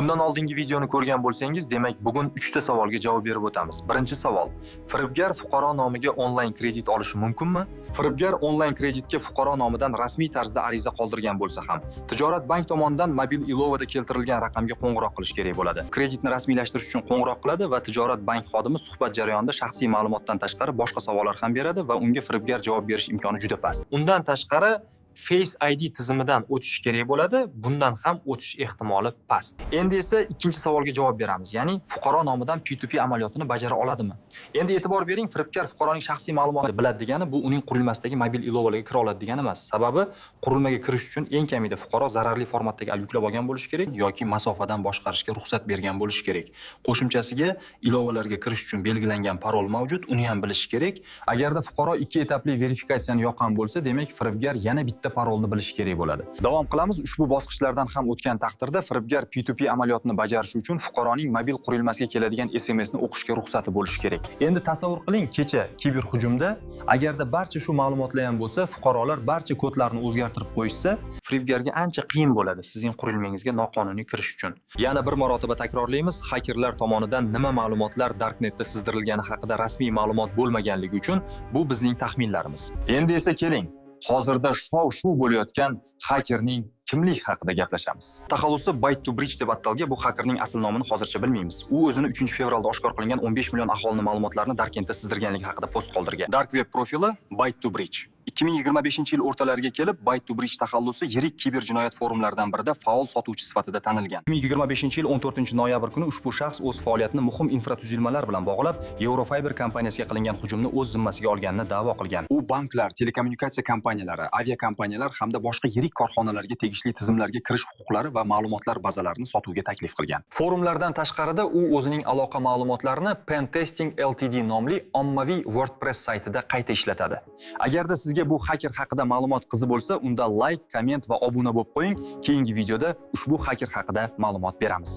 Bundan oldingi videoni ko'rgan bo'lsangiz, demak bugun 3 ta savolga javob berib o'tamiz. Birinchi savol: firibgar fuqaro nomiga onlayn kredit olishi mumkinmi? Firibgar onlayn kreditga fuqaro nomidan rasmiy tarzda ariza qoldirgan bo'lsa ham, tijorat bank tomonidan mobil ilovada keltirilgan raqamga qo'ng'iroq qilish kerak bo'ladi. Kreditni rasmiylashtirish uchun qo'ng'iroq qiladi va tijorat bank xodimi suhbat jarayonida shaxsiy ma'lumotdan tashqari boshqa savollar ham beradi va unga firibgar javob berish imkoni juda past. Undan tashqari Face ID tizimidan o'tish kerak bo'ladi. Bundan ham o'tish ehtimoli past. Endi esa ikkinchi savolga javob beramiz. Ya'ni fuqaro nomidan P2P amaliyotini bajara oladimi? Endi e'tibor bering, firibgar fuqaroning shaxsiy ma'lumotini biladi degani bu uning qurilmasidagi mobil ilovalarga kira oladi degani emas. Sababi qurilmaga kirish uchun eng kamida fuqaro zararli formatdagi yuklab olgan bo'lishi kerak yoki masofadan boshqarishga ruxsat bergan bo'lishi kerak. Qo'shimchasiga ilovalarga kirish uchun belgilangan parol mavjud, uni ham bilish kerak. Agarda fuqaro ikki etapli verifikatsiyani yoqqan bo'lsa, demak firibgar yana bitta parolni bilish kerak bo'ladi. Davom qilamiz. Ushbu bosqichlardan ham o'tgan taqdirda firibgar P2P amaliyotini bajarish uchun fuqaroning mobil qurilmasiga keladigan SMS ni o'qishga ruxsati bo'lishi kerak. Endi tasavvur qiling, kecha kiberhujumda agarda barcha shu ma'lumotlar ham bo'lsa, fuqarolar barcha kodlarni o'zgartirib qo'yishsa, firibgarga ancha qiyin bo'ladi sizning qurilmangizga noqonuniy kirish uchun. Yana bir marotaba takrorlaymiz, hakerlar tomonidan nima ma'lumotlar darknetda sizdirilgani haqida rasmiy ma'lumot bo'lmaganligi uchun bu bizning taxminlarimiz. Endi esa keling, hozirda shov-shuv bo'layotgan hakerning kimlik haqida gaplashamiz. Taxallusi Byte2Bridge deb atalgan bu hakerning asl nomini hozircha bilmaymiz. U o'zini 3-fevralda oshkor qilingan 15 million aholining ma'lumotlarini darknetda sizdirganligi haqida post qoldirgan. Dark web profili Byte2Bridge. 2025-yil o'rtalariga kelib, Byte2Bridge taxallusi yirik kiber jinoyat forumlaridan birida faol sotuvchi sifatida tanilgan. 2025-yil 14-noyabr kuni ushbu shaxs o'z faoliyatini muhim infratuzilmalar bilan bog'lab, Eurofiber kompaniyasiga qilingan hujumni o'z zimmasiga olganini da'vo qilgan. U banklar, telekommunikatsiya kompaniyalari, aviakompaniyalar hamda boshqa yirik korxonalarga tegishli tizimlarga kirish huquqlari va ma'lumotlar bazalarini sotuvga taklif qilgan. Forumlardan tashqarida u o'zining aloqa ma'lumotlarini Pentesting Ltd nomli ommaviy WordPress saytida qayta ishlatadi. Agarda sizga bu haker haqida ma'lumot qiziq bo'lsa, unda like, komment va obuna bo'lib qo'ying. Keyingi videoda ushbu haker haqida ma'lumot beramiz.